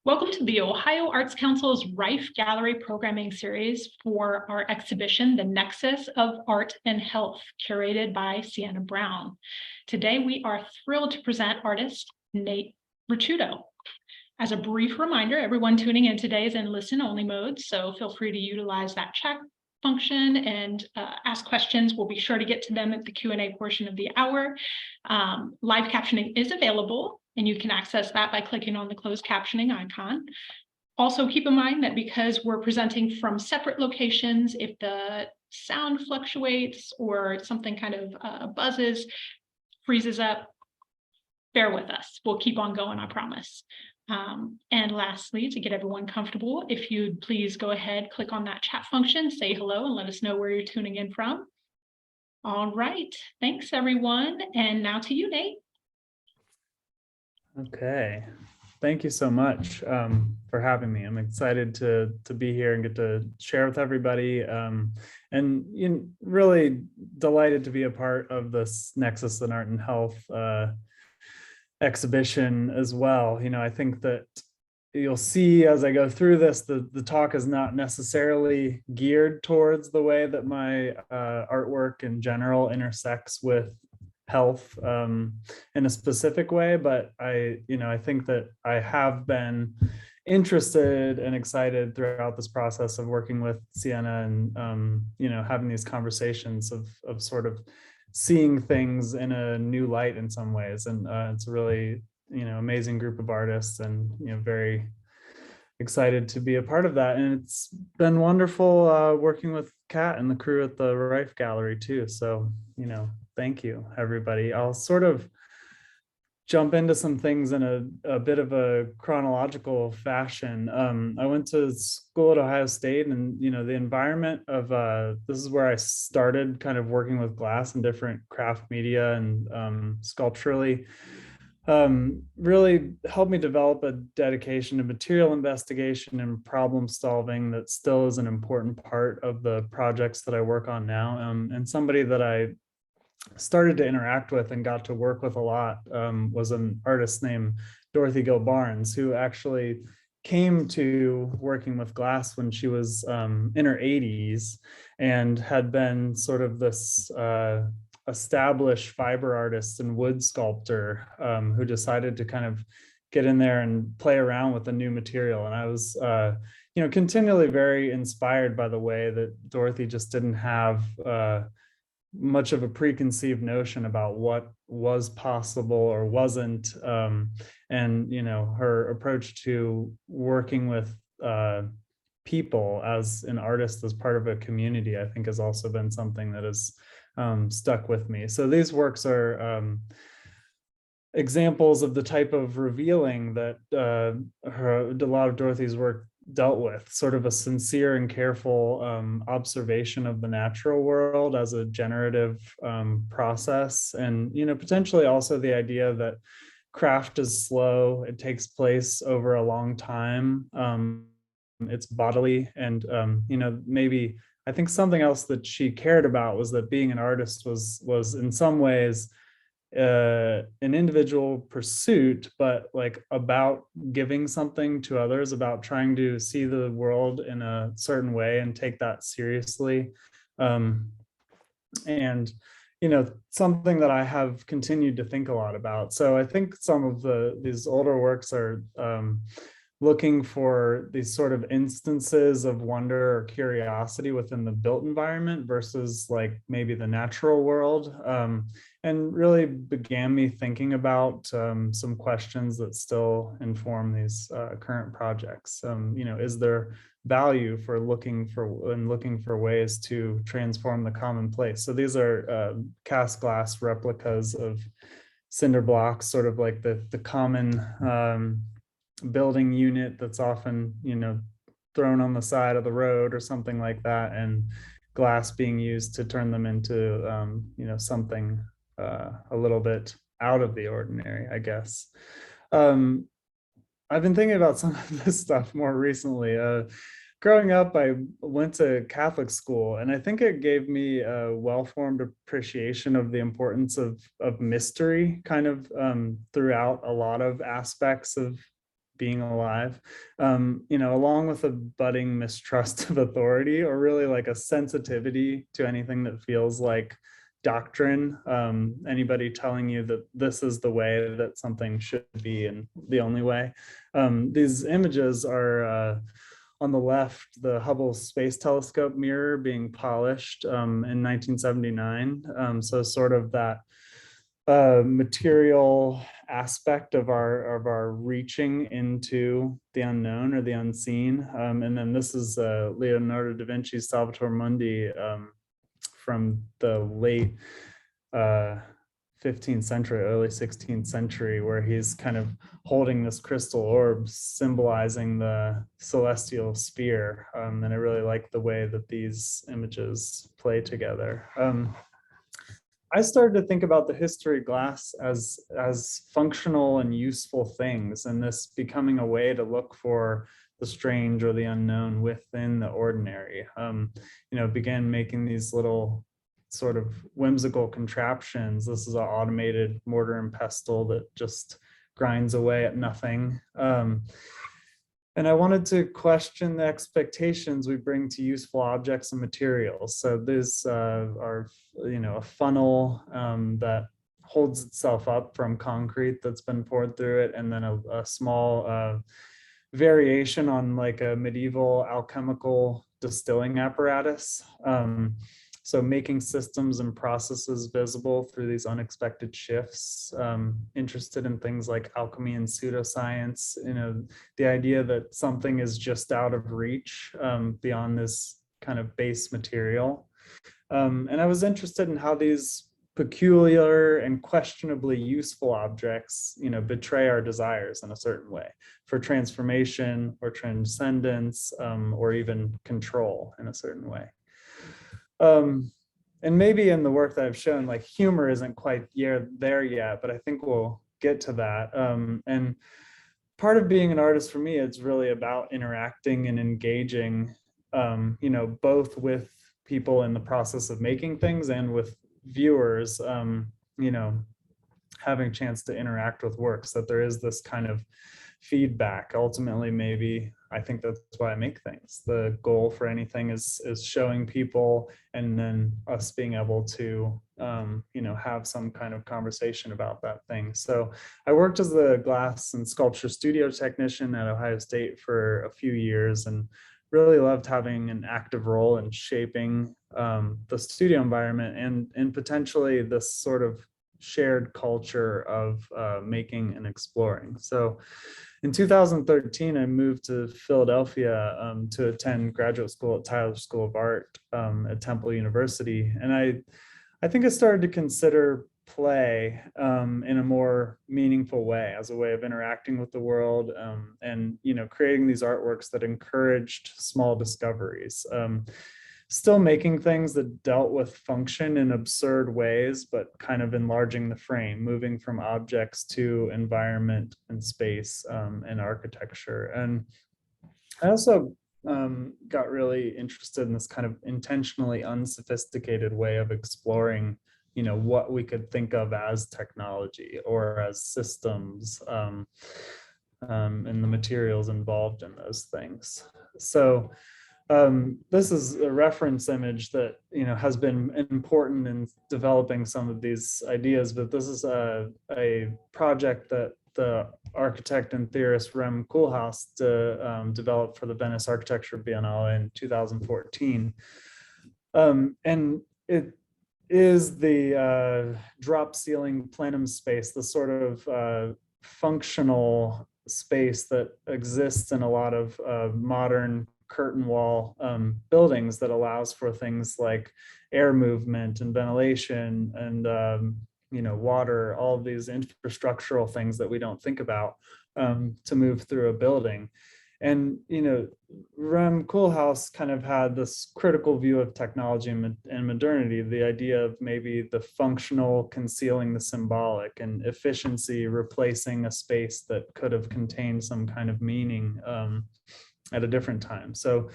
Welcome to the Ohio Arts Council's Rife Gallery programming series for our exhibition, The Nexus of Art and Health, curated by Sienna Brown. Today, we are thrilled to present artist Nate Ricciuto. As a brief reminder, everyone tuning in today is in listen-only mode, so feel free to utilize that chat function and ask questions. We'll be sure to get to them at the Q&A portion of the hour. Live captioning is available, and you can access that by clicking on the closed captioning icon. Also, keep in mind that because we're presenting from separate locations, if the sound fluctuates or something kind of buzzes, freezes up, bear with us. We'll keep on going, I promise. And lastly, to get everyone comfortable, if you'd please go ahead, click on that chat function, say hello, and let us know where you're tuning in from. All right, thanks everyone. And now to you, Nate. Okay, thank you so much for having me. I'm excited to be here and get to share with everybody, and really delighted to be a part of this Nexus in Art and Health exhibition as well. I think that you'll see as I go through this, the talk is not necessarily geared towards the way that my artwork in general intersects with health in a specific way, but I think that I have been interested and excited throughout this process of working with Sienna and having these conversations of sort of seeing things in a new light in some ways. And it's a really amazing group of artists, and very excited to be a part of that. And it's been wonderful working with Kat and the crew at the Rife Gallery too. So thank you, everybody. I'll sort of jump into some things in a bit of a chronological fashion. I went to school at Ohio State, and the environment of this is where I started kind of working with glass and different craft media and sculpturally. Really helped me develop a dedication to material investigation and problem solving that still is an important part of the projects that I work on now. And somebody that I started to interact with and got to work with a lot was an artist named Dorothy Gill Barnes, who actually came to working with glass when she was in her 80s and had been sort of this established fiber artist and wood sculptor who decided to kind of get in there and play around with a new material. And I was continually very inspired by the way that Dorothy just didn't have much of a preconceived notion about what was possible or wasn't. And her approach to working with people as an artist, as part of a community, I think has also been something that has stuck with me. So these works are examples of the type of revealing that a lot of Dorothy's work dealt with, sort of a sincere and careful observation of the natural world as a generative process. And potentially also the idea that craft is slow, it takes place over a long time, it's bodily, and maybe I think something else that she cared about was that being an artist was in some ways an individual pursuit, but like about giving something to others, about trying to see the world in a certain way and take that seriously. And something that I have continued to think a lot about. So I think some of these older works are looking for these sort of instances of wonder or curiosity within the built environment versus like maybe the natural world, and really began me thinking about some questions that still inform these current projects. Is there value for looking for ways to transform the commonplace? So these are cast glass replicas of cinder blocks, sort of like the common building unit that's often thrown on the side of the road or something like that, and glass being used to turn them into something a little bit out of the ordinary, I guess. I've been thinking about some of this stuff more recently. Growing up, I went to Catholic school, and I think it gave me a well-formed appreciation of the importance of mystery kind of throughout a lot of aspects of being alive, along with a budding mistrust of authority, or really like a sensitivity to anything that feels like doctrine, anybody telling you that this is the way that something should be and the only way. These images are on the left, the Hubble Space Telescope mirror being polished in 1979. So sort of that material aspect of our reaching into the unknown or the unseen. And then this is Leonardo da Vinci's Salvator Mundi from the late 15th century, early 16th century, where he's kind of holding this crystal orb symbolizing the celestial sphere. And I really like the way that these images play together. I started to think about the history of glass as functional and useful things, and this becoming a way to look for the strange or the unknown within the ordinary. Began making these little sort of whimsical contraptions. This is an automated mortar and pestle that just grinds away at nothing. And I wanted to question the expectations we bring to useful objects and materials. So these are, a funnel that holds itself up from concrete that's been poured through it, and then a small variation on like a medieval alchemical distilling apparatus. So making systems and processes visible through these unexpected shifts. Interested in things like alchemy and pseudoscience, the idea that something is just out of reach beyond this kind of base material. And I was interested in how these peculiar and questionably useful objects, betray our desires in a certain way for transformation or transcendence, or even control in a certain way. And maybe in the work that I've shown, like humor isn't quite there yet, but I think we'll get to that. And part of being an artist for me, it's really about interacting and engaging, both with people in the process of making things and with viewers, having a chance to interact with works, that there is this kind of feedback. Ultimately, maybe I think that's why I make things. The goal for anything is showing people, and then us being able to have some kind of conversation about that thing. So I worked as the glass and sculpture studio technician at Ohio State for a few years, and really loved having an active role in shaping the studio environment and potentially this sort of shared culture of making and exploring. So in 2013, I moved to Philadelphia to attend graduate school at Tyler School of Art at Temple University. And I think I started to consider play in a more meaningful way, as a way of interacting with the world, and creating these artworks that encouraged small discoveries. Still making things that dealt with function in absurd ways, but kind of enlarging the frame, moving from objects to environment and space and architecture. And I also got really interested in this kind of intentionally unsophisticated way of exploring, what we could think of as technology or as systems, and the materials involved in those things. So this is a reference image that has been important in developing some of these ideas, but this is a project that the architect and theorist Rem Koolhaas developed for the Venice Architecture Biennale in 2014. And it is the drop ceiling plenum space, the sort of functional space that exists in a lot of modern curtain wall buildings, that allows for things like air movement and ventilation and water, all of these infrastructural things that we don't think about to move through a building. And Rem Koolhaas kind of had this critical view of technology and modernity, the idea of maybe the functional concealing the symbolic, and efficiency replacing a space that could have contained some kind of meaning at a different time. So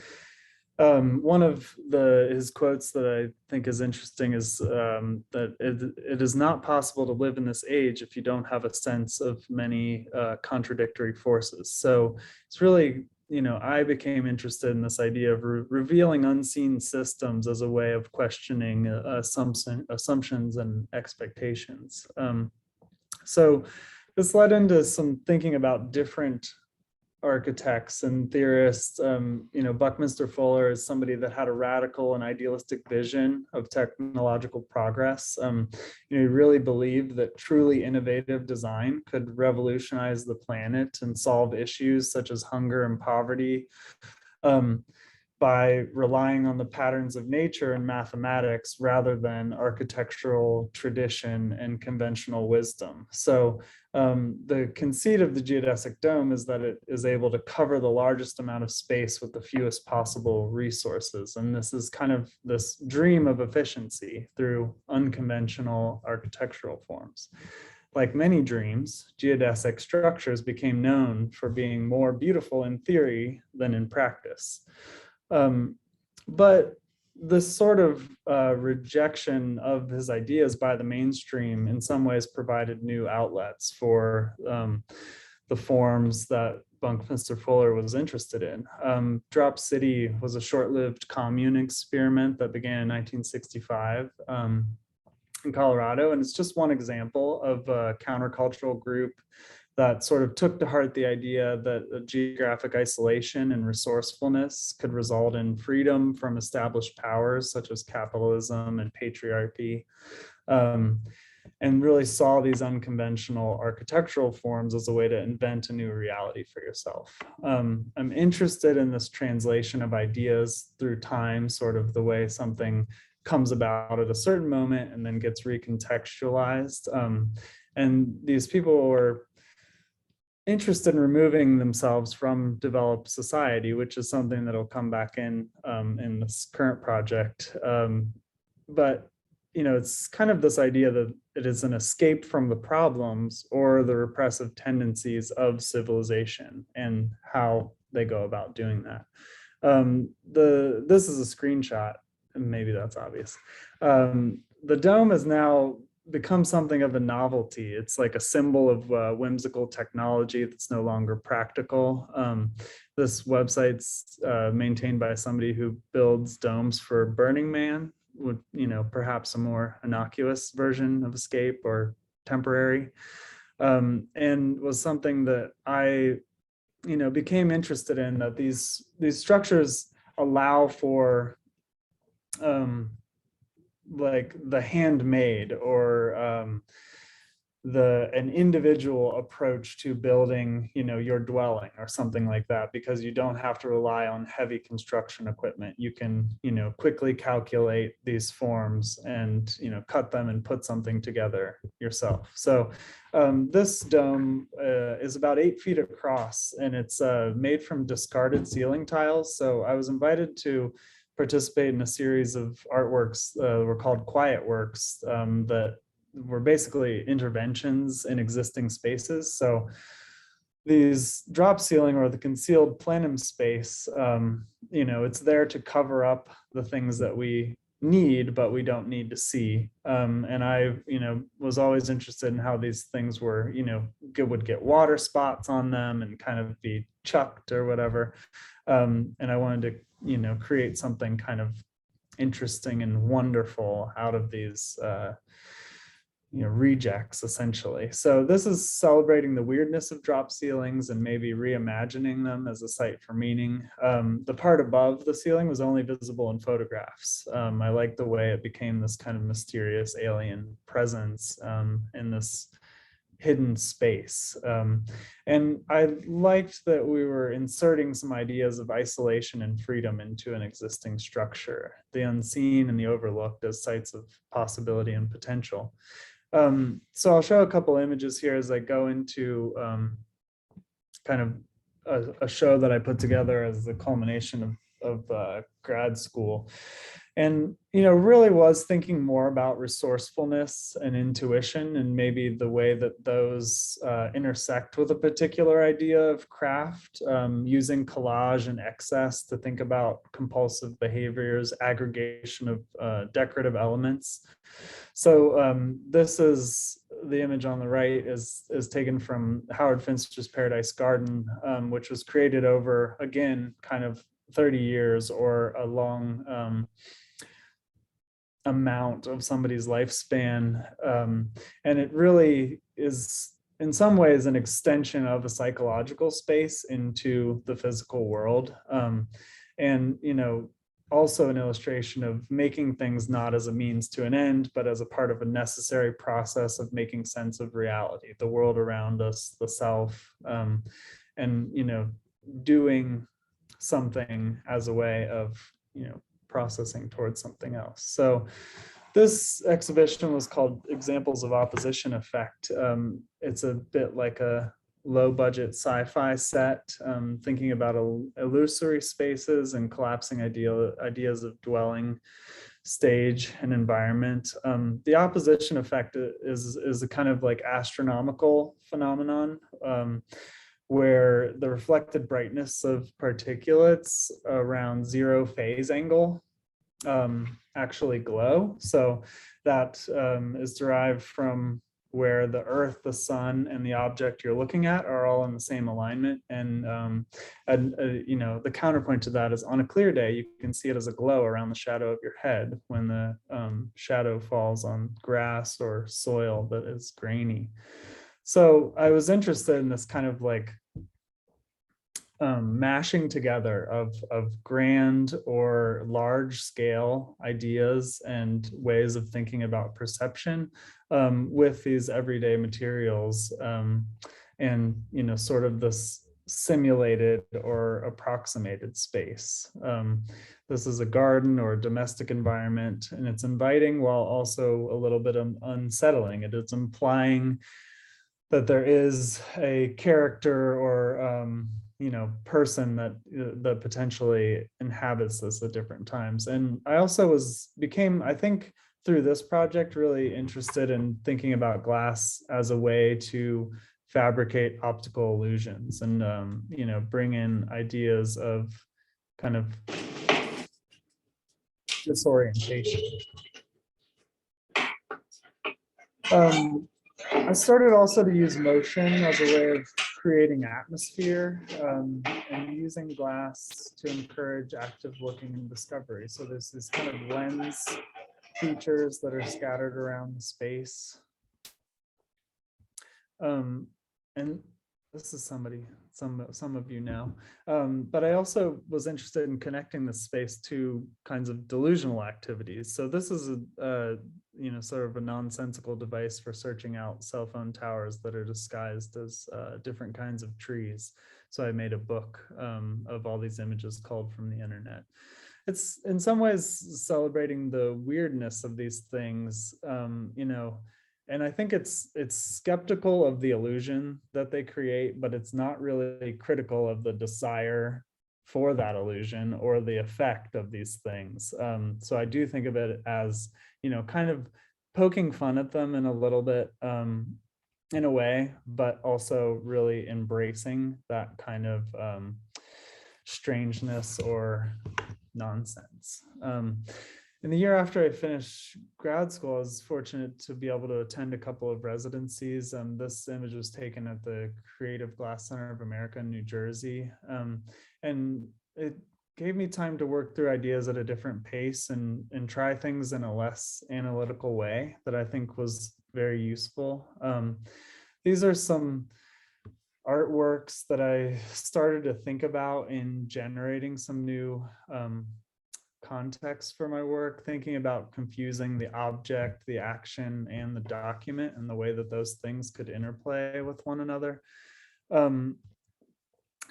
One of his quotes that I think is interesting is that it is not possible to live in this age if you don't have a sense of many contradictory forces. So it's really, I became interested in this idea of revealing unseen systems as a way of questioning assumptions and expectations. So this led into some thinking about different architects and theorists. Buckminster Fuller is somebody that had a radical and idealistic vision of technological progress. He really believed that truly innovative design could revolutionize the planet and solve issues such as hunger and poverty. By relying on the patterns of nature and mathematics rather than architectural tradition and conventional wisdom. So the conceit of the geodesic dome is that it is able to cover the largest amount of space with the fewest possible resources. And this is kind of this dream of efficiency through unconventional architectural forms. Like many dreams, geodesic structures became known for being more beautiful in theory than in practice. But this sort of rejection of his ideas by the mainstream in some ways provided new outlets for the forms that Buckminster Fuller was interested in. Drop City was a short-lived commune experiment that began in 1965 in Colorado, and it's just one example of a countercultural group that sort of took to heart the idea that geographic isolation and resourcefulness could result in freedom from established powers such as capitalism and patriarchy, and really saw these unconventional architectural forms as a way to invent a new reality for yourself. I'm interested in this translation of ideas through time, sort of the way something comes about at a certain moment and then gets recontextualized. And these people were interested in removing themselves from developed society, which is something that'll come back in this current project. But it's kind of this idea that it is an escape from the problems or the repressive tendencies of civilization and how they go about doing that. This is a screenshot, and maybe that's obvious. The dome has now become something of a novelty. It's like a symbol of whimsical technology that's no longer practical. This website's maintained by somebody who builds domes for Burning Man, with perhaps a more innocuous version of escape or temporary, and was something that I became interested in, that these structures allow for like the handmade or an individual approach to building your dwelling or something like that, because you don't have to rely on heavy construction equipment. You can quickly calculate these forms and cut them and put something together yourself. So this dome is about 8 feet across, and it's made from discarded ceiling tiles. So I was invited to participate in a series of artworks were called quiet works that were basically interventions in existing spaces. So these drop ceiling, or the concealed plenum space, it's there to cover up the things that we need but we don't need to see. And I was always interested in how these things were would get water spots on them and kind of be chucked or whatever. And I wanted to create something kind of interesting and wonderful out of these rejects, essentially. So this is celebrating the weirdness of drop ceilings and maybe reimagining them as a site for meaning. The part above the ceiling was only visible in photographs. I like the way it became this kind of mysterious alien presence in this hidden space. And I liked that we were inserting some ideas of isolation and freedom into an existing structure, the unseen and the overlooked as sites of possibility and potential. So I'll show a couple images here as I go into kind of a show that I put together as the culmination of grad school. and really was thinking more about resourcefulness and intuition, and maybe the way that those intersect with a particular idea of craft, using collage and excess to think about compulsive behaviors, aggregation of decorative elements. So this is the image on the right is taken from Howard Finster's Paradise Garden, which was created over, again, kind of 30 years or a long amount of somebody's lifespan. And it really is in some ways an extension of a psychological space into the physical world. And, also an illustration of making things not as a means to an end, but as a part of a necessary process of making sense of reality, the world around us, the self, and, doing something as a way of, processing towards something else. So this exhibition was called Examples of Opposition Effect. It's a bit like a low budget sci-fi set, thinking about illusory spaces and collapsing ideas of dwelling, stage, and environment. The opposition effect is a kind of like astronomical phenomenon, where the reflected brightness of particulates around zero phase angle actually glow. So that is derived from where the earth, the sun, and the object you're looking at are all in the same alignment. And the counterpoint to that is, on a clear day, you can see it as a glow around the shadow of your head when the shadow falls on grass or soil that is grainy. So I was interested in this kind of like mashing together of grand or large scale ideas and ways of thinking about perception with these everyday materials, and sort of this simulated or approximated space. This is a garden or a domestic environment, and it's inviting while also a little bit unsettling. It is implying that there is a character or person that potentially inhabits this at different times. And I also became, I think, through this project, really interested in thinking about glass as a way to fabricate optical illusions and bring in ideas of kind of disorientation. I started also to use motion as a way of creating atmosphere, and using glass to encourage active looking and discovery. So there's this kind of lens features that are scattered around the space. And this is some of you know, but I also was interested in connecting the space to kinds of delusional activities. So this is a sort of a nonsensical device for searching out cell phone towers that are disguised as different kinds of trees. So I made a book of all these images culled from the internet. It's in some ways celebrating the weirdness of these things, and I think it's skeptical of the illusion that they create, but it's not really critical of the desire for that illusion or the effect of these things. So I do think of it as, kind of poking fun at them in a little bit, in a way, but also really embracing that kind of strangeness or nonsense. In the year after I finished grad school, I was fortunate to be able to attend a couple of residencies. This image was taken at the Creative Glass Center of America in New Jersey. And it gave me time to work through ideas at a different pace and try things in a less analytical way that I think was very useful. These are some artworks that I started to think about in generating some new context for my work, thinking about confusing the object, the action, and the document, and the way that those things could interplay with one another.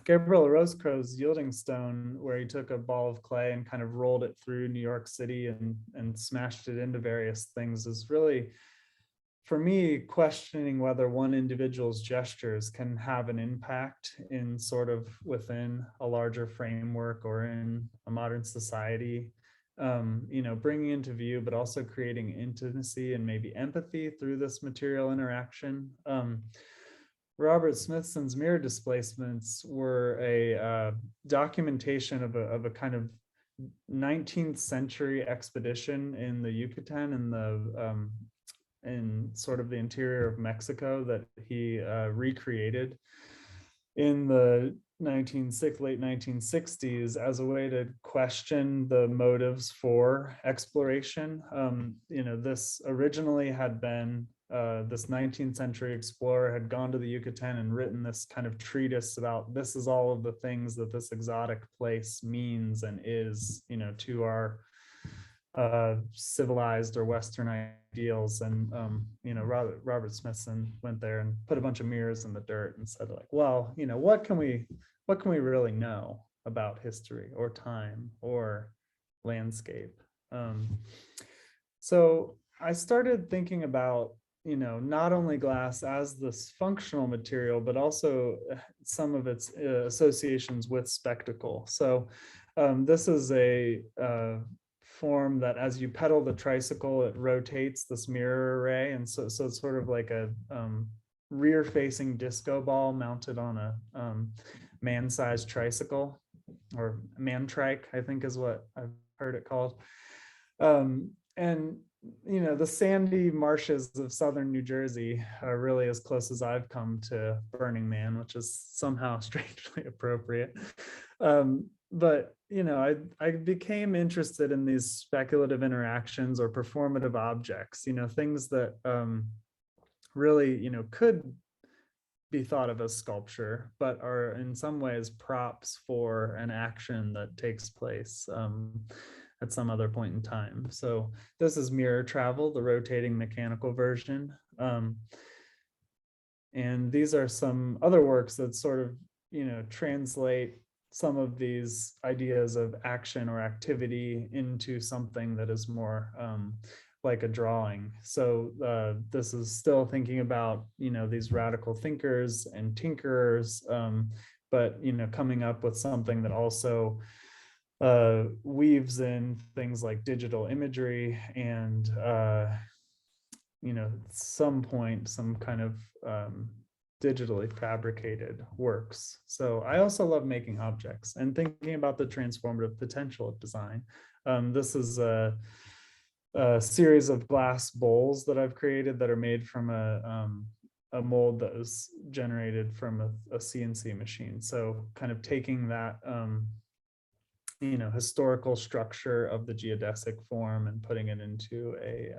Gabriel Rosecrow's Yielding Stone, where he took a ball of clay and kind of rolled it through New York City and smashed it into various things, is really, for me, questioning whether one individual's gestures can have an impact in sort of within a larger framework or in a modern society. bringing into view, but also creating intimacy and maybe empathy through this material interaction. Robert Smithson's mirror displacements were a documentation of a kind of 19th century expedition in the Yucatan and in sort of the interior of Mexico that he recreated in the late 1960s as a way to question the motives for exploration. This originally had been this 19th century explorer had gone to the Yucatan and written this kind of treatise about this is all of the things that this exotic place means and is, to our civilized or Western ideals. And Robert Smithson went there and put a bunch of mirrors in the dirt and said, like, well, what can we really know about history or time or landscape? So I started thinking about not only glass as this functional material, but also some of its associations with spectacle. So this is a form that as you pedal the tricycle, it rotates this mirror array. And so it's sort of like a rear facing disco ball mounted on a man-sized tricycle, or man trike, I think is what I've heard it called. And the sandy marshes of southern New Jersey are really as close as I've come to Burning Man, which is somehow strangely appropriate. But I became interested in these speculative interactions or performative objects, things that really could be thought of as sculpture, but are in some ways props for an action that takes place at some other point in time. So this is Mirror Travel, the rotating mechanical version. And these are some other works that sort of, translate some of these ideas of action or activity into something that is more like a drawing. So this is still thinking about, these radical thinkers and tinkerers, but, coming up with something that also weaves in things like digital imagery and, some kind of digitally fabricated works. So I also love making objects and thinking about the transformative potential of design. This is a series of glass bowls that I've created that are made from a mold that was generated from a CNC machine. So kind of taking that historical structure of the geodesic form and putting it into a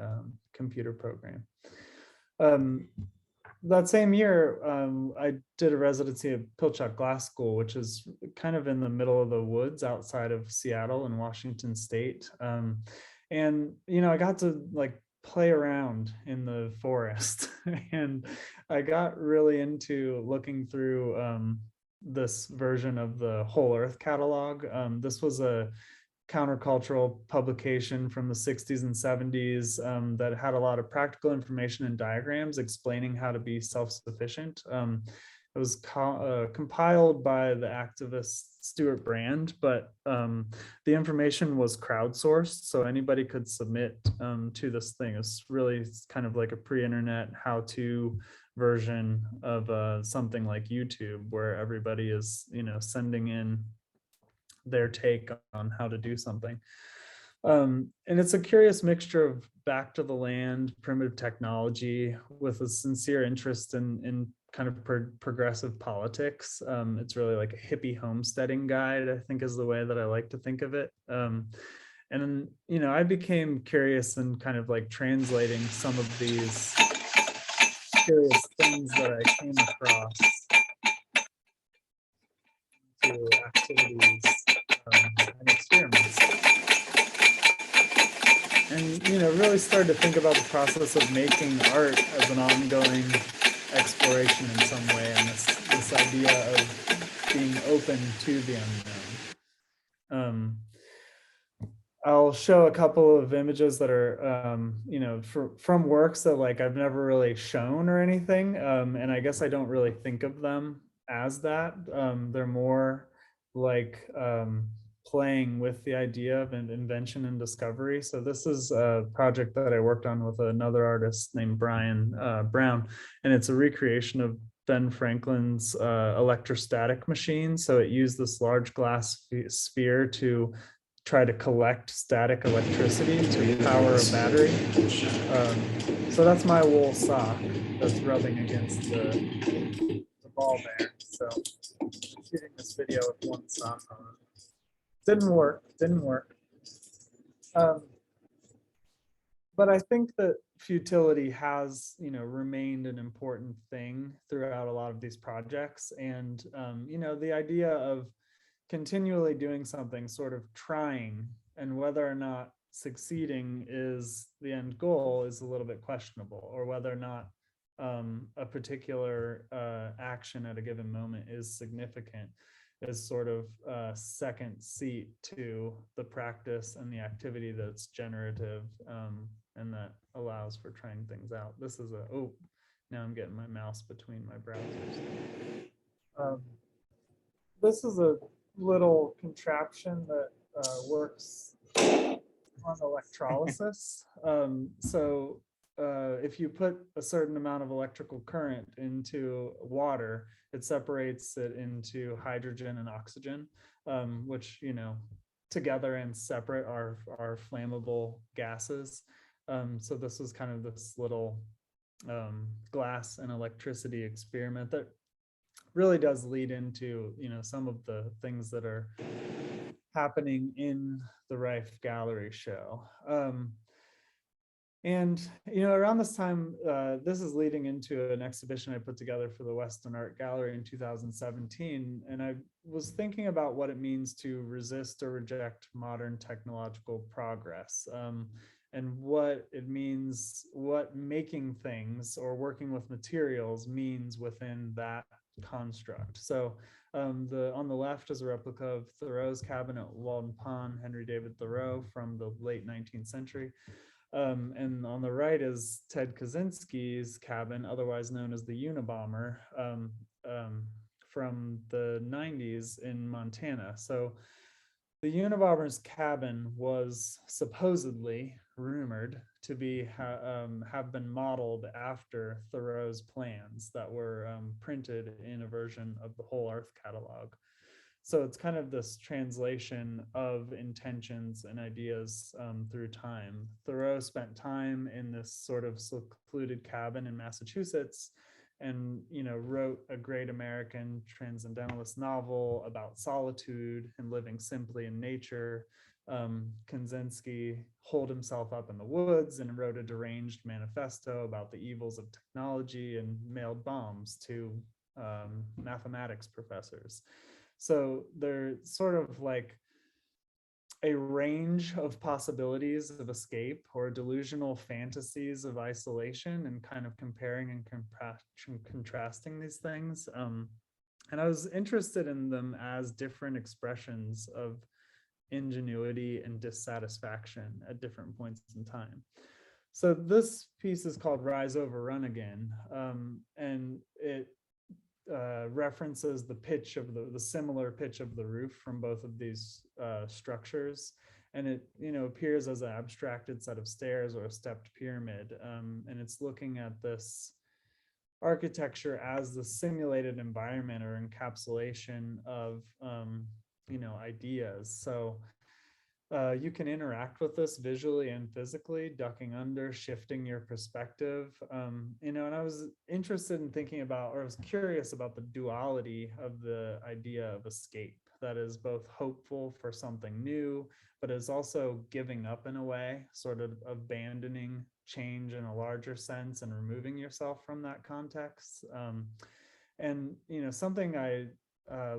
computer program. That same year, I did a residency at Pilchuck Glass School, which is kind of in the middle of the woods outside of Seattle in Washington State. And, I got to play around in the forest and I got really into looking through this version of the Whole Earth catalog. This was a countercultural publication from the 60s and 70s that had a lot of practical information and diagrams explaining how to be self-sufficient. It was compiled by the activist Stuart Brand, but the information was crowdsourced, so anybody could submit to this thing. It's really kind of like a pre-internet how-to version of something like YouTube, where everybody is, sending in their take on how to do something. And it's a curious mixture of back to the land, primitive technology with a sincere interest in kind of progressive politics. It's really like a hippie homesteading guide, I think is the way that I like to think of it. And then, I became curious and kind of translating some of these curious things that I came across to activities and experiments. And, really started to think about the process of making art as an ongoing exploration in some way, and this idea of being open to the unknown. I'll show a couple of images that are, from works that I've never really shown or anything, and I guess I don't really think of them as that. They're more like playing with the idea of an invention and discovery. So this is a project that I worked on with another artist named Brian Brown, and it's a recreation of Ben Franklin's electrostatic machine. So it used this large glass sphere to try to collect static electricity to power a battery. So that's my wool sock that's rubbing against the ball bear. So I'm shooting this video with one sock on. Didn't work. But I think that futility has, remained an important thing throughout a lot of these projects. And, the idea of continually doing something, sort of trying, and whether or not succeeding is the end goal is a little bit questionable, or whether or not a particular action at a given moment is significant is sort of second seat to the practice and the activity that's generative and that allows for trying things out. This is now I'm getting my mouse between my browsers. This is a little contraption that works on electrolysis. If you put a certain amount of electrical current into water, it separates it into hydrogen and oxygen, which, together and separate are flammable gases. So this is kind of this little glass and electricity experiment that really does lead into, some of the things that are happening in the Rife Gallery show. And, around this time, this is leading into an exhibition I put together for the Western Art Gallery in 2017. And I was thinking about what it means to resist or reject modern technological progress, and what it means, what making things or working with materials means within that construct. So on the left is a replica of Thoreau's cabin at Walden Pond, Henry David Thoreau, from the late 19th century. And on the right is Ted Kaczynski's cabin, otherwise known as the Unabomber, from the 90s in Montana. So the Unabomber's cabin was supposedly rumored to be have been modeled after Thoreau's plans that were printed in a version of the Whole Earth catalog. So it's kind of this translation of intentions and ideas through time. Thoreau spent time in this sort of secluded cabin in Massachusetts and, wrote a great American transcendentalist novel about solitude and living simply in nature. Kaczynski holed himself up in the woods and wrote a deranged manifesto about the evils of technology and mailed bombs to mathematics professors. So they're sort of like a range of possibilities of escape or delusional fantasies of isolation, and kind of comparing and contrasting these things. And I was interested in them as different expressions of ingenuity and dissatisfaction at different points in time. So this piece is called Rise Over Run Again, and it references the pitch of the similar pitch of the roof from both of these structures, and it appears as an abstracted set of stairs or a stepped pyramid, and it's looking at this architecture as the simulated environment or encapsulation of ideas. So you can interact with this visually and physically, ducking under, shifting your perspective. And I was interested in thinking about, or I was curious about the duality of the idea of escape that is both hopeful for something new, but is also giving up in a way, sort of abandoning change in a larger sense and removing yourself from that context. And, something I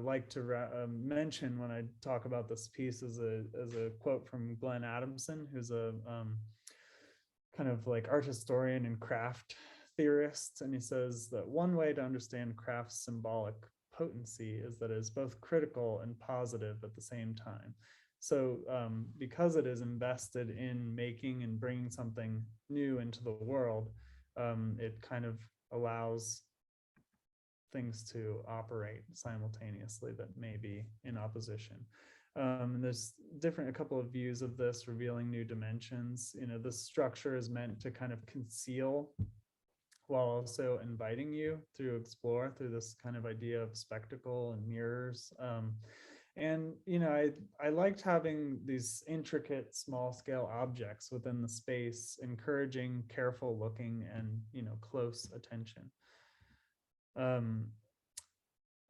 like to mention when I talk about this piece is a quote from Glenn Adamson, who's a kind of like art historian and craft theorist. And he says that one way to understand craft's symbolic potency is that it is both critical and positive at the same time. So because it is invested in making and bringing something new into the world, it kind of allows things to operate simultaneously that may be in opposition. And there's a couple of views of this revealing new dimensions. This structure is meant to kind of conceal while also inviting you to explore through this kind of idea of spectacle and mirrors. And I liked having these intricate small scale objects within the space, encouraging careful looking and close attention.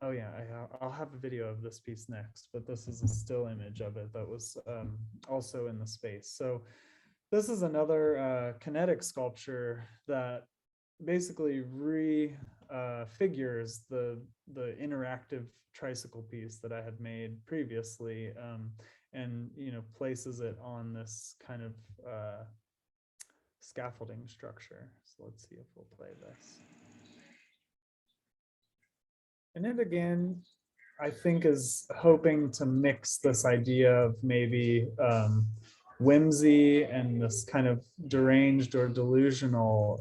Oh yeah, I'll have a video of this piece next, but this is a still image of it that was also in the space. So this is another kinetic sculpture that basically figures the interactive tricycle piece that I had made previously, and places it on this kind of scaffolding structure. So let's see if we'll play this. And it again, I think, is hoping to mix this idea of maybe whimsy and this kind of deranged or delusional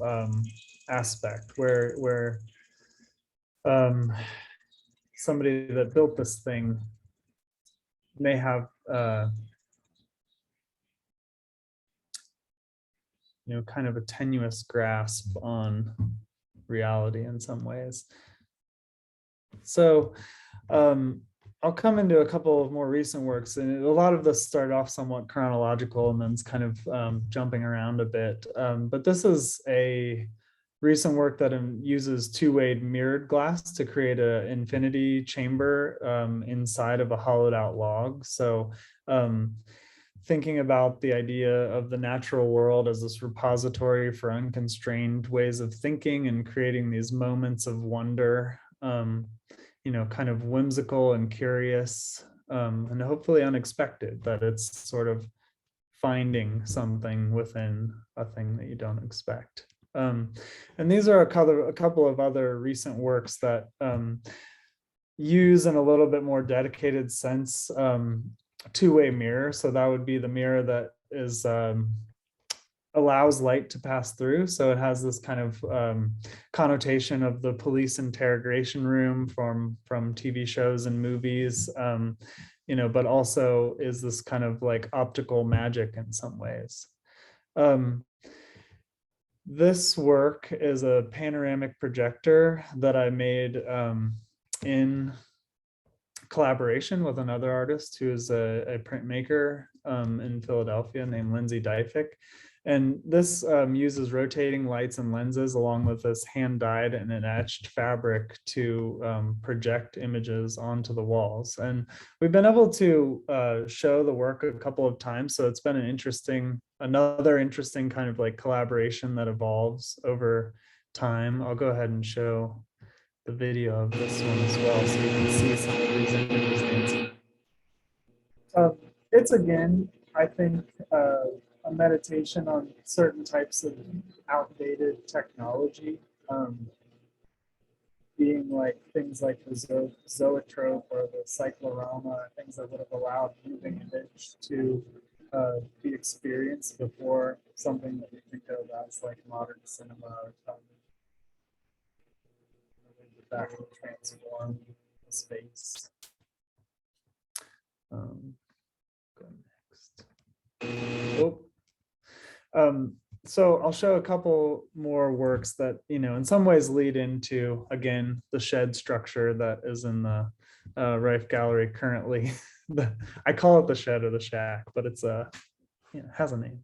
aspect where somebody that built this thing may have kind of a tenuous grasp on reality in some ways. So I'll come into a couple of more recent works, and a lot of this started off somewhat chronological and then it's kind of jumping around a bit. But this is a recent work that uses two-way mirrored glass to create an infinity chamber inside of a hollowed out log. So thinking about the idea of the natural world as this repository for unconstrained ways of thinking and creating these moments of wonder, kind of whimsical and curious, and hopefully unexpected, that it's sort of finding something within a thing that you don't expect. And these are a couple of other recent works that use, in a little bit more dedicated sense, two-way mirror. So that would be the mirror that is allows light to pass through. So it has this kind of connotation of the police interrogation room from TV shows and movies, but also is this kind of like optical magic in some ways. This work is a panoramic projector that I made in collaboration with another artist who is a printmaker in Philadelphia named Lindsay Dyfick. And this uses rotating lights and lenses along with this hand-dyed and an etched fabric to project images onto the walls. And we've been able to show the work a couple of times. So it's been another interesting kind of like collaboration that evolves over time. I'll go ahead and show the video of this one as well, so you can see some of these images. It's again, I think, a meditation on certain types of outdated technology, being like things like the zoetrope or the cyclorama, things that would have allowed moving image to be experienced before something that we think of as like modern cinema or television. That will transform the space. Go next. So I'll show a couple more works that, in some ways lead into, again, the shed structure that is in the Rife Gallery currently. I call it the shed or the shack, but it's has a name.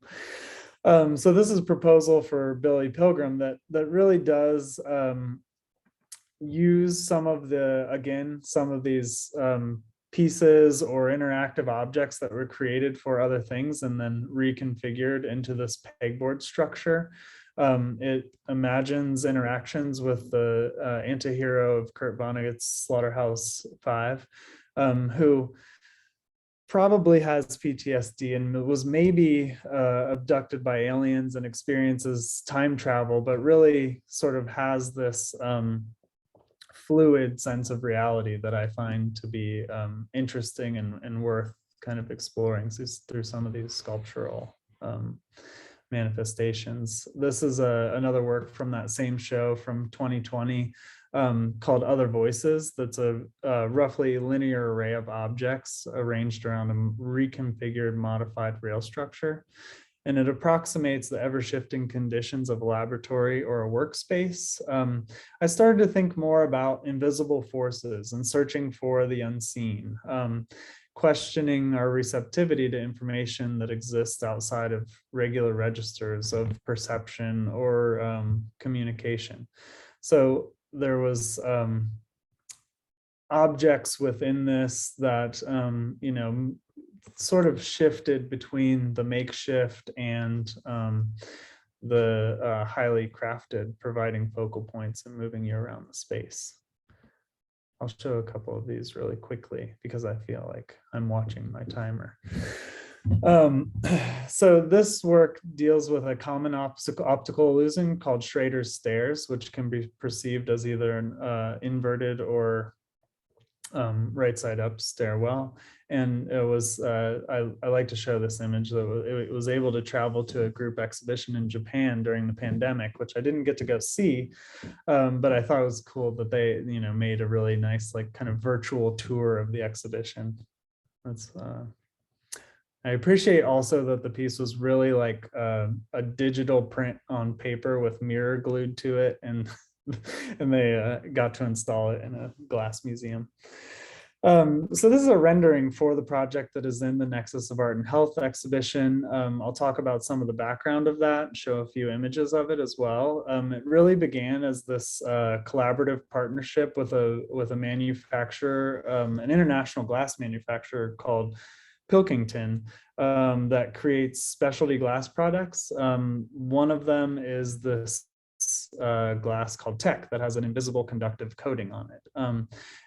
So this is a proposal for Billy Pilgrim that really does use some of these pieces or interactive objects that were created for other things and then reconfigured into this pegboard structure. It imagines interactions with the anti-hero of Kurt Vonnegut's Slaughterhouse-5, who probably has PTSD and was maybe abducted by aliens and experiences time travel, but really sort of has this fluid sense of reality that I find to be interesting and worth kind of exploring through some of these sculptural manifestations. This is another work from that same show from 2020 called Other Voices. That's a roughly linear array of objects arranged around a reconfigured modified rail structure. And it approximates the ever-shifting conditions of a laboratory or a workspace. I started to think more about invisible forces and searching for the unseen, questioning our receptivity to information that exists outside of regular registers of perception or communication. So there was objects within this that, sort of shifted between the makeshift and the highly crafted, providing focal points and moving you around the space. I'll show a couple of these really quickly because I feel like I'm watching my timer. So this work deals with a common optical illusion called Schrader's stairs, which can be perceived as either an inverted or right side up stairwell. And it was, I like to show this image that it was able to travel to a group exhibition in Japan during the pandemic, which I didn't get to go see, but I thought it was cool that they, made a really nice, like kind of virtual tour of the exhibition. That's, I appreciate also that the piece was really like a digital print on paper with mirror glued to it, and and they got to install it in a glass museum. So this is a rendering for the project that is in the Nexus of Art and Health exhibition. I'll talk about some of the background of that, show a few images of it as well. It really began as this collaborative partnership with a manufacturer, an international glass manufacturer called Pilkington, that creates specialty glass products. One of them is this glass called Tech that has an invisible conductive coating on it.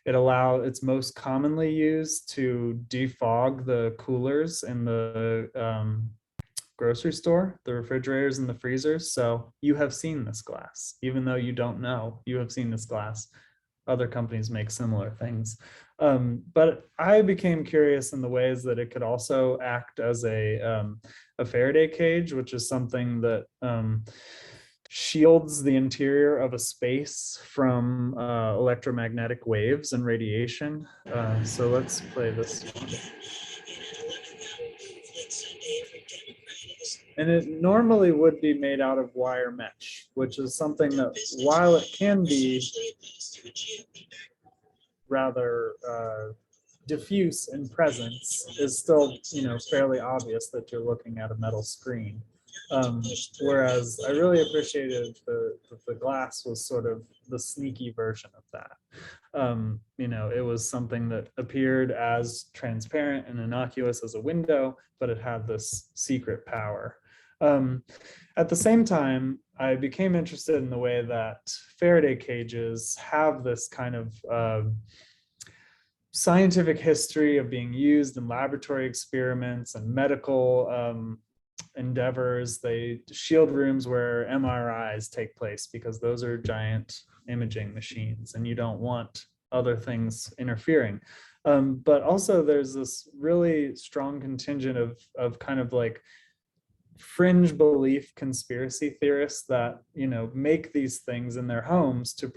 It's most commonly used to defog the coolers in the grocery store, the refrigerators and the freezers. So you have seen this glass, even though you don't know, you have seen this glass. Other companies make similar things. But I became curious in the ways that it could also act as a Faraday cage, which is something that shields the interior of a space from electromagnetic waves and radiation. So let's play this one. And it normally would be made out of wire mesh, which is something that, while it can be rather diffuse in presence, is still, fairly obvious that you're looking at a metal screen. Whereas I really appreciated the glass was sort of the sneaky version of that. It was something that appeared as transparent and innocuous as a window, but it had this secret power. At the same time, I became interested in the way that Faraday cages have this kind of scientific history of being used in laboratory experiments and medical endeavors. They shield rooms where MRIs take place because those are giant imaging machines and you don't want other things interfering. But also there's this really strong contingent of kind of like fringe belief conspiracy theorists that, make these things in their homes to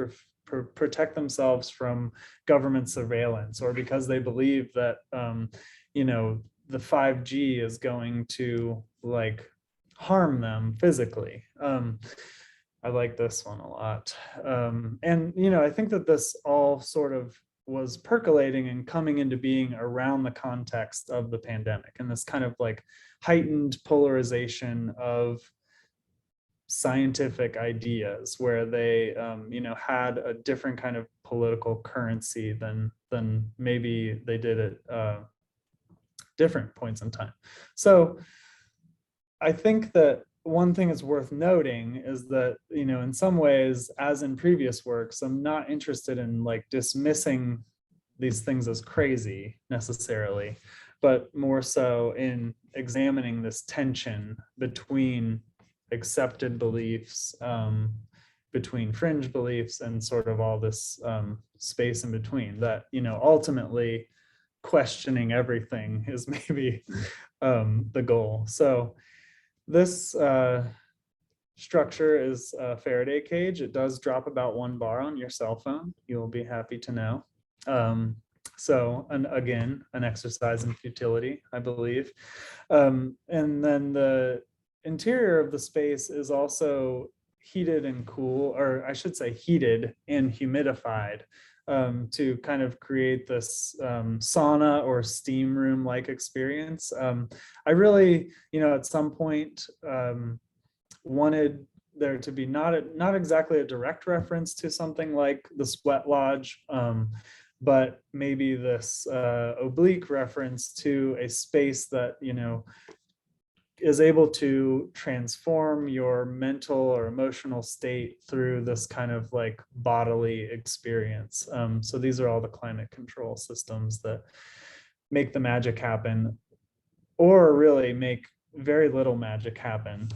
protect themselves from government surveillance, or because they believe that, the 5G is going to like harm them physically. I like this one a lot. And, I think that this all sort of was percolating and coming into being around the context of the pandemic and this kind of like heightened polarization of scientific ideas where they, had a different kind of political currency than maybe they did at different points in time. So I think that one thing is worth noting is that, in some ways, as in previous works, I'm not interested in like dismissing these things as crazy necessarily, but more so in examining this tension between accepted beliefs, between fringe beliefs, and sort of all this space in between that, ultimately questioning everything is maybe the goal. So this structure is a Faraday cage. It does drop about 1 bar on your cell phone. You'll be happy to know. So, and again, an exercise in futility, I believe. And then the interior of the space is also heated and cool, or I should say heated and humidified, to kind of create this sauna or steam room like experience. I really, at some point wanted there to be not exactly a direct reference to something like the Sweat Lodge, but maybe this oblique reference to a space that, is able to transform your mental or emotional state through this kind of like bodily experience. So these are all the climate control systems that make the magic happen, or really make very little magic happen.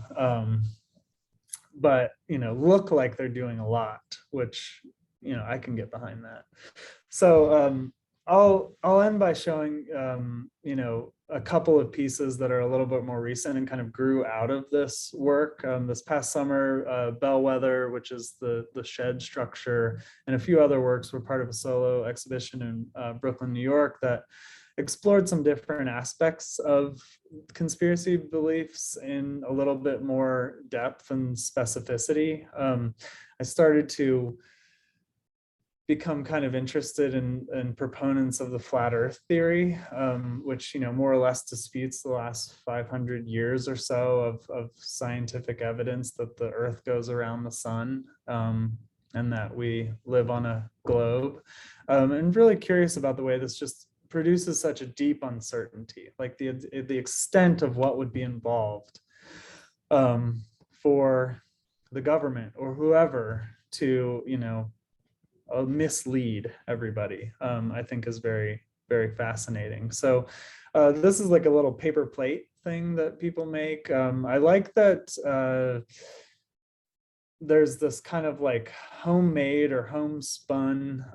But look like they're doing a lot, which I can get behind that. So I'll end by showing a couple of pieces that are a little bit more recent and kind of grew out of this work. This past summer, Bellwether, which is the shed structure, and a few other works were part of a solo exhibition in Brooklyn, New York, that explored some different aspects of conspiracy beliefs in a little bit more depth and specificity. I started to become kind of interested in proponents of the flat earth theory, which more or less disputes the last 500 years or so of scientific evidence that the earth goes around the sun, and that we live on a globe. And really curious about the way this just produces such a deep uncertainty, like the extent of what would be involved for the government or whoever to mislead everybody. I think is very, very fascinating. So this is like a little paper plate thing that people make. I like that there's this kind of like homemade or homespun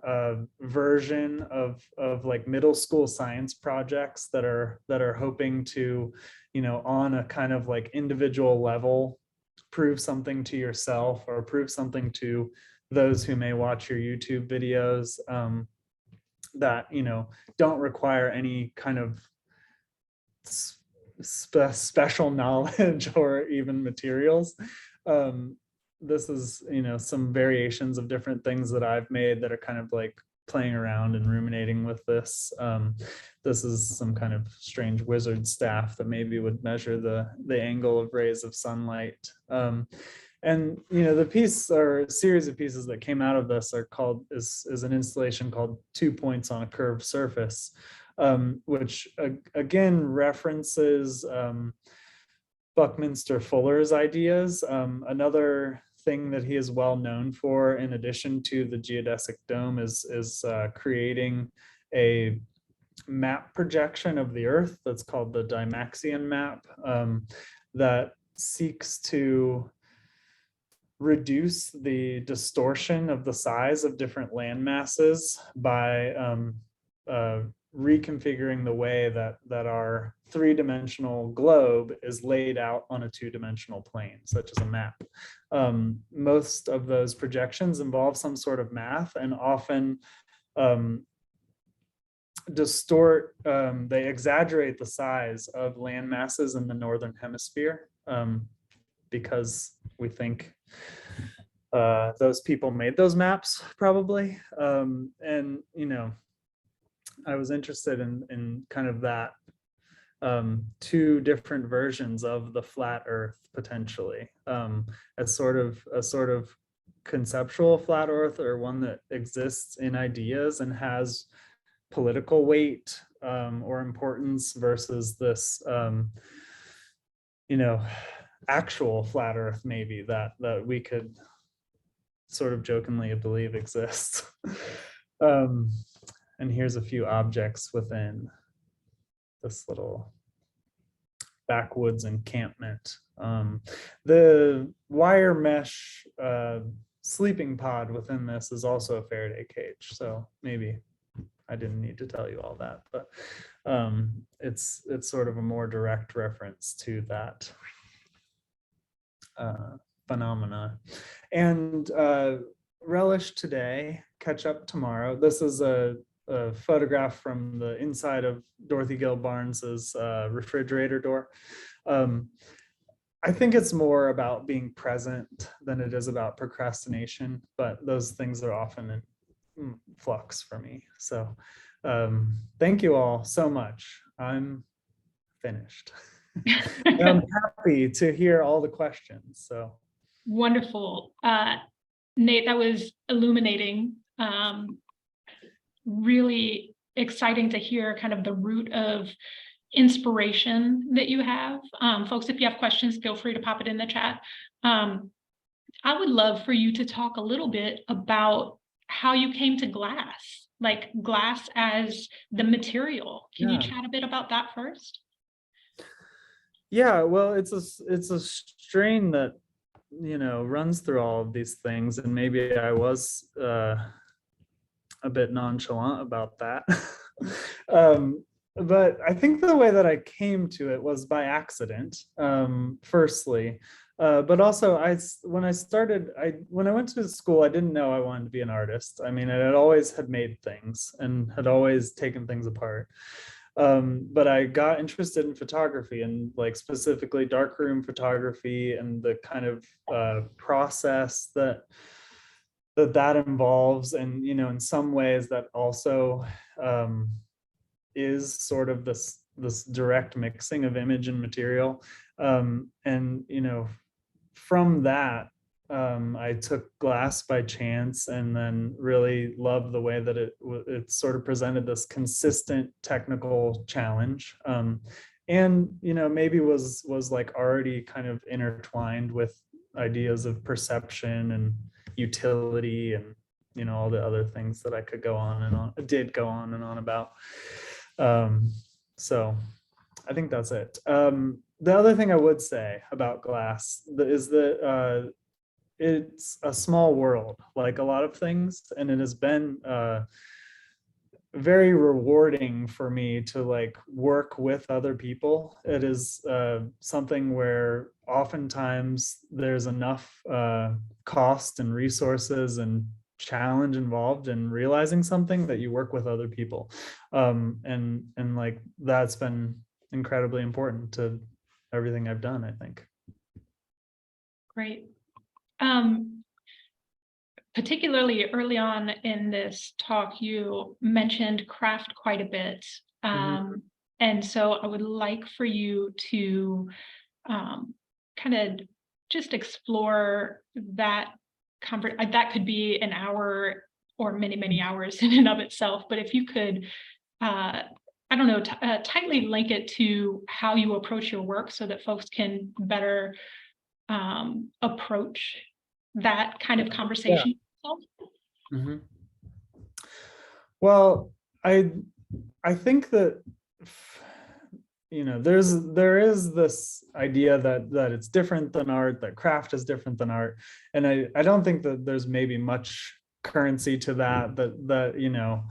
version of like middle school science projects that are hoping to, on a kind of like individual level, prove something to yourself or prove something to those who may watch your YouTube videos, that don't require any kind of special knowledge or even materials. This is some variations of different things that I've made that are kind of like playing around and ruminating with this. This is some kind of strange wizard staff that maybe would measure the angle of rays of sunlight. And the piece or series of pieces that came out of this is an installation called 2 Points on a Curved Surface, which again references Buckminster Fuller's ideas. Another thing that he is well known for, in addition to the geodesic dome, is creating a map projection of the Earth that's called the Dymaxion map, that seeks to reduce the distortion of the size of different land masses by reconfiguring the way that our three-dimensional globe is laid out on a two-dimensional plane, such as a map. Most of those projections involve some sort of math, and often distort, they exaggerate the size of land masses in the northern hemisphere, because we think those people made those maps probably. And I was interested in kind of that, two different versions of the flat earth potentially, as sort of conceptual flat earth, or one that exists in ideas and has political weight or importance, versus this actual flat earth maybe that we could sort of jokingly believe exists. And here's a few objects within this little backwoods encampment. The wire mesh sleeping pod within this is also a Faraday cage, so maybe I didn't need to tell you all that, but it's sort of a more direct reference to that. phenomena. And relish today, catch up tomorrow. This is a photograph from the inside of Dorothy Gill Barnes's refrigerator door. I think it's more about being present than it is about procrastination, but those things are often in flux for me. So thank you all so much. I'm finished. I'm happy to hear all the questions. So wonderful. Nate, that was illuminating. Really exciting to hear kind of the root of inspiration that you have. Folks, if you have questions, feel free to pop it in the chat. I would love for you to talk a little bit about how you came to glass, like glass as the material. Can you chat a bit about that first? Yeah, well, it's a strain that, you know, runs through all of these things, and maybe I was a bit nonchalant about that. But I think the way that I came to it was by accident, firstly. But also, when I went to school, I didn't know I wanted to be an artist. I mean, I had always had made things and had always taken things apart. But I got interested in photography, and like specifically darkroom photography and the kind of process that involves. And, you know, in some ways that also is sort of this direct mixing of image and material. And, you know, from that, I took glass by chance, and then really loved the way that it sort of presented this consistent technical challenge. And, you know, maybe was like already kind of intertwined with ideas of perception and utility, and, you know, all the other things that I could go on and on about. So I think that's it. The other thing I would say about glass is that it's a small world, like a lot of things, and it has been very rewarding for me to like work with other people. It is something where oftentimes there's enough cost and resources and challenge involved in realizing something that you work with other people. And like that's been incredibly important to everything I've done, I think. Great. Particularly early on in this talk, you mentioned craft quite a bit. And so I would like for you to kind of just explore that. That could be an hour or many, many hours in and of itself. But if you could, I don't know, tightly link it to how you approach your work so that folks can better approach that kind of conversation. Yeah. Well, I think that, you know, there is this idea that it's different than art, that craft is different than art, and I don't think that there's maybe much currency to that you know,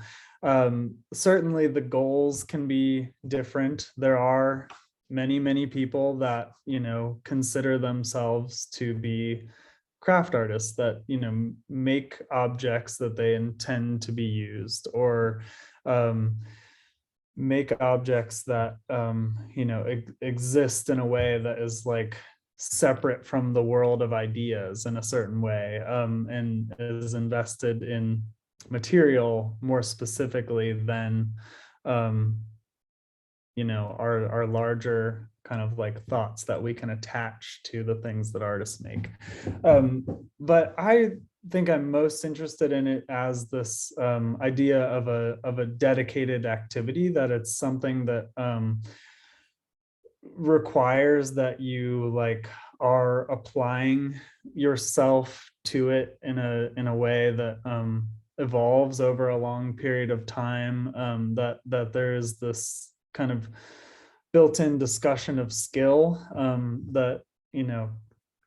certainly the goals can be different. There are many people that, you know, consider themselves to be craft artists, that, you know, make objects that they intend to be used, or make objects that you know, exist in a way that is like separate from the world of ideas in a certain way, and is invested in material more specifically than you know, our larger kind of like thoughts that we can attach to the things that artists make. But I think I'm most interested in it as this idea of a dedicated activity, that it's something that requires that you like are applying yourself to it in a way that evolves over a long period of time, that there is this kind of built-in discussion of skill, that, you know,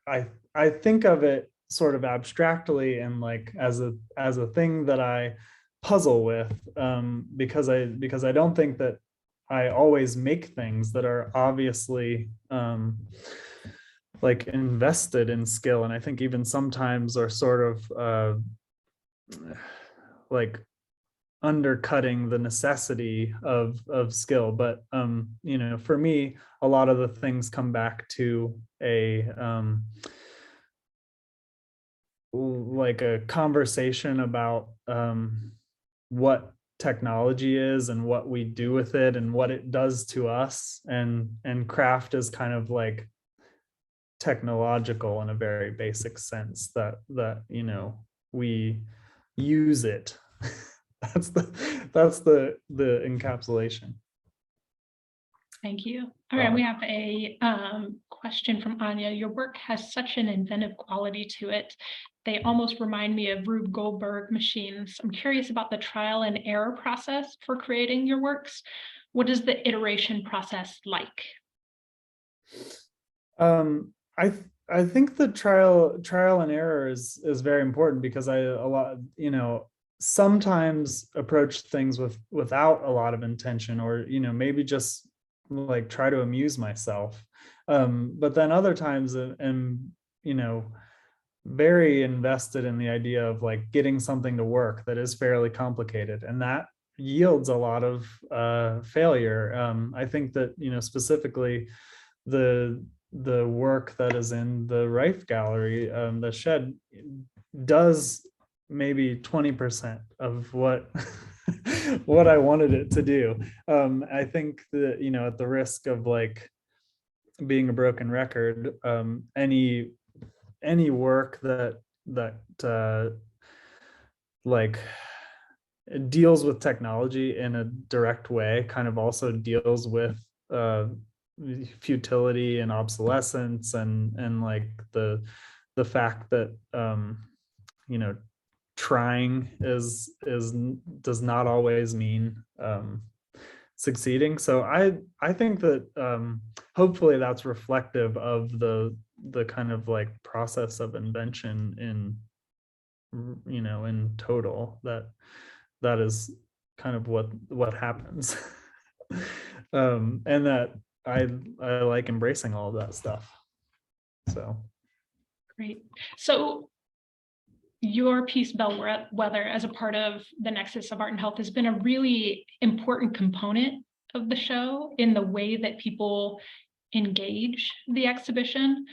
I think of it sort of abstractly and like as a thing that I puzzle with, because I don't think that I always make things that are obviously like invested in skill, and I think even sometimes are sort of like undercutting the necessity of skill. But you know, for me, a lot of the things come back to a like a conversation about what technology is and what we do with it and what it does to us, and craft is kind of like technological in a very basic sense, that you know, we use it. That's the encapsulation. Thank you. All right, we have a question from Anya. Your work has such an inventive quality to it. They almost remind me of Rube Goldberg machines. I'm curious about the trial and error process for creating your works. What is the iteration process like? I think the trial and error is very important, because I a lot, you know, sometimes approach things without a lot of intention, or you know, maybe just like try to amuse myself. But then other times am, you know, very invested in the idea of like getting something to work that is fairly complicated, and that yields a lot of failure. I think that, you know, specifically the work that is in the Rife Gallery, the shed, does maybe 20% of what what I wanted it to do. I think that, you know, at the risk of like being a broken record, any work that like deals with technology in a direct way kind of also deals with futility and obsolescence, and like the fact that you know, trying is does not always mean succeeding. So I think that hopefully that's reflective of the kind of like process of invention in, you know, in total, that is kind of what happens. And that I like embracing all of that stuff. So Great. So your piece, Bellwether, as a part of the Nexus of Art and Health, has been a really important component of the show in the way that people engage the exhibition.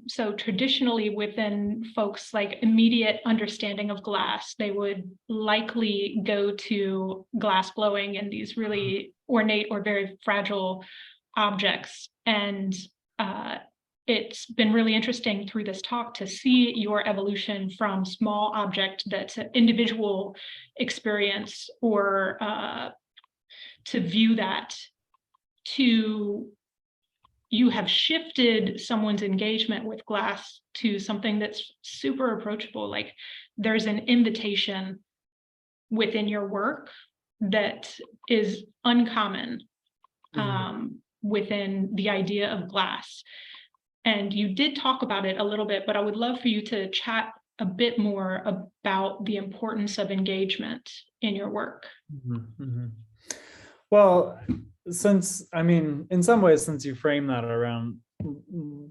So traditionally within folks like immediate understanding of glass, they would likely go to glass blowing and these really ornate or very fragile objects. And it's been really interesting through this talk to see your evolution from small object that's an individual experience, or to view that, to you have shifted someone's engagement with glass to something that's super approachable. Like there's an invitation within your work that is uncommon within the idea of glass. And you did talk about it a little bit, but I would love for you to chat a bit more about the importance of engagement in your work. Well, since, I mean, in some ways, since you frame that around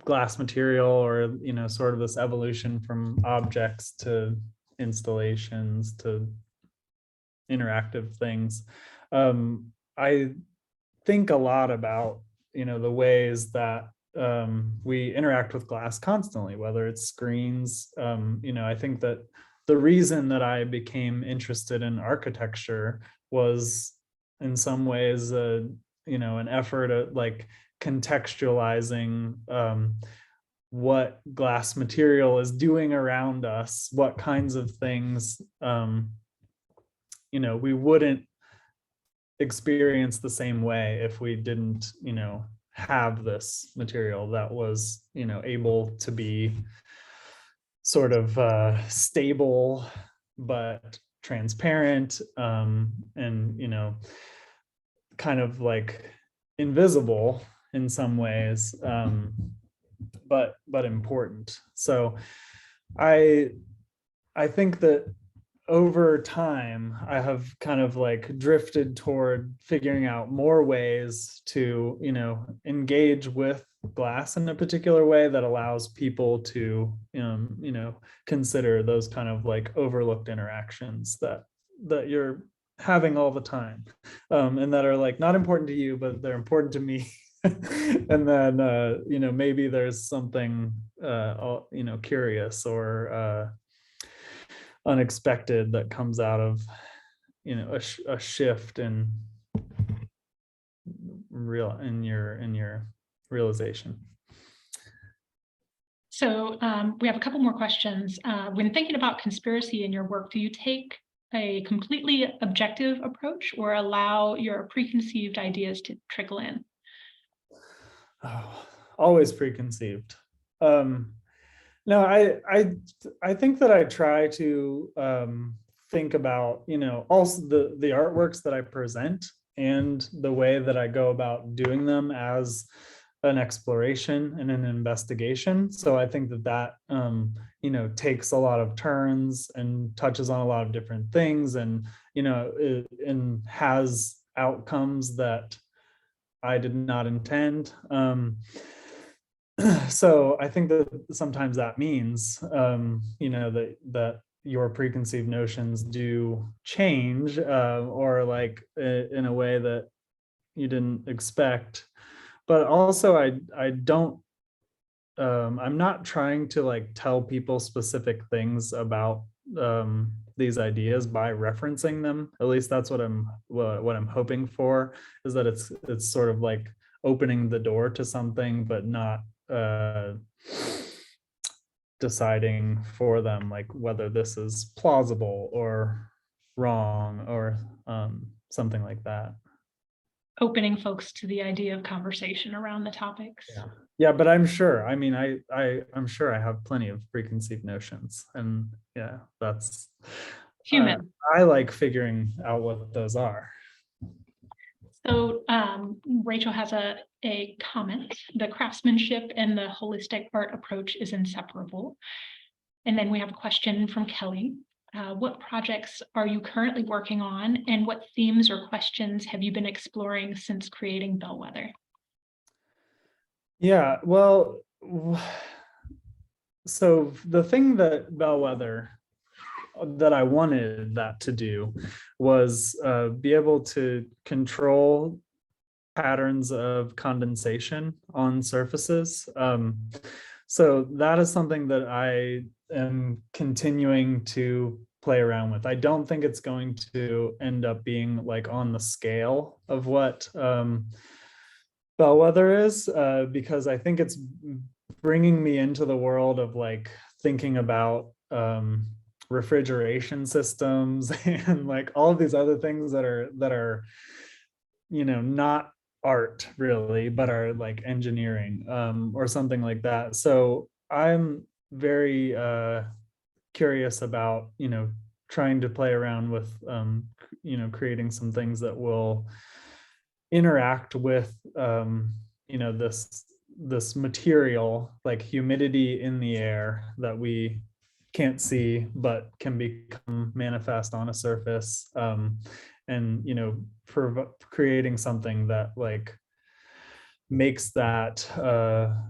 glass material, or, you know, sort of this evolution from objects to installations to interactive things, I think a lot about, you know, the ways that we interact with glass constantly, whether it's screens. You know, I think that the reason that I became interested in architecture was in some ways, you know, an effort at like contextualizing what glass material is doing around us, what kinds of things, you know, we wouldn't experience the same way if we didn't, you know, have this material that was, you know, able to be sort of stable but transparent, and, you know, kind of like invisible in some ways, but important. So I think that over time, I have kind of like drifted toward figuring out more ways to, you know, engage with glass in a particular way that allows people to, consider those kind of like overlooked interactions that you're having all the time, and that are like not important to you, but they're important to me. And then, maybe there's something, curious or unexpected that comes out of, a shift in your realization. So we have a couple more questions. When thinking about conspiracy in your work, do you take a completely objective approach or allow your preconceived ideas to trickle in? Oh, always preconceived. No, I think that I try to think about, also the artworks that I present and the way that I go about doing them as an exploration and an investigation. So I think that takes a lot of turns and touches on a lot of different things, and and has outcomes that I did not intend. So I think that sometimes that means, that your preconceived notions do change, or like in a way that you didn't expect. But also, I don't. I'm not trying to like tell people specific things about these ideas by referencing them. At least that's what I'm hoping for, is that it's sort of like opening the door to something, but not deciding for them like whether this is plausible or wrong or something like that. Opening folks to the idea of conversation around the topics. Yeah, but I'm sure. I mean, I'm sure I have plenty of preconceived notions, and yeah, that's Human. I like figuring out what those are. So Rachel has a comment. The craftsmanship and the holistic art approach is inseparable. And then we have a question from Kelly. What projects are you currently working on, and what themes or questions have you been exploring since creating Bellwether? Yeah, well, so the thing that Bellwether that I wanted that to do was be able to control patterns of condensation on surfaces. So that is something that I am continuing to play around with. I don't think it's going to end up being like on the scale of what Bellwether is, because I think it's bringing me into the world of like thinking about refrigeration systems and like all of these other things that are not art really, but are like engineering, or something like that. So I'm very curious about trying to play around with creating some things that will interact with this material, like humidity in the air that we can't see but can become manifest on a surface, and creating something that like makes that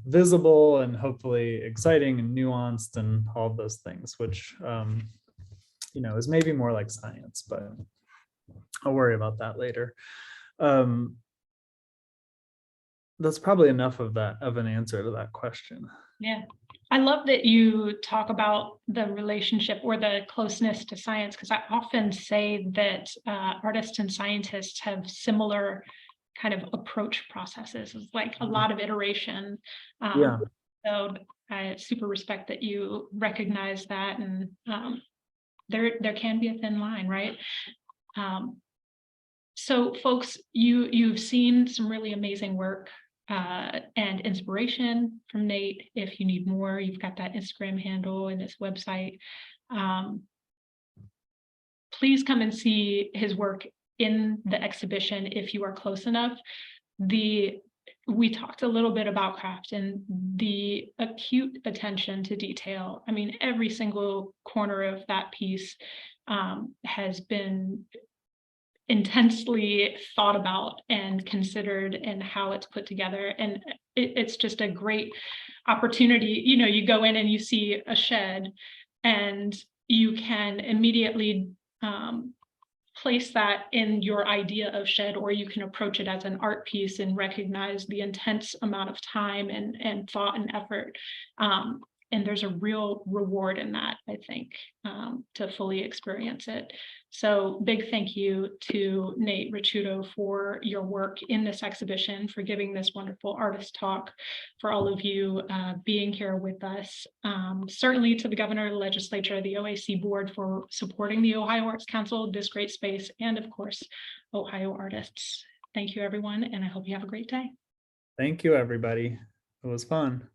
visible and hopefully exciting and nuanced and all of those things, which is maybe more like science, but I'll worry about that later. That's probably enough of an answer to that question. Yeah. I love that you talk about the relationship or the closeness to science, because I often say that artists and scientists have similar kind of approach processes. It's like a lot of iteration. Yeah. So I super respect that you recognize that, and there can be a thin line, right? So folks, you've seen some really amazing work and inspiration from Nate. If you need more, you've got that Instagram handle and his website. Please come and see his work in the exhibition if you are close enough. We talked a little bit about craft and the acute attention to detail. I mean, every single corner of that piece has been intensely thought about and considered, and how it's put together. And it's just a great opportunity. You know, you go in and you see a shed and you can immediately place that in your idea of shed, or you can approach it as an art piece and recognize the intense amount of time and thought and effort. And there's a real reward in that, I think, to fully experience it. So big thank you to Nate Ricciuto for your work in this exhibition, for giving this wonderful artist talk, for all of you being here with us. Certainly to the governor, the legislature, the OAC board for supporting the Ohio Arts Council, this great space, and of course, Ohio artists. Thank you, everyone, and I hope you have a great day. Thank you, everybody. It was fun.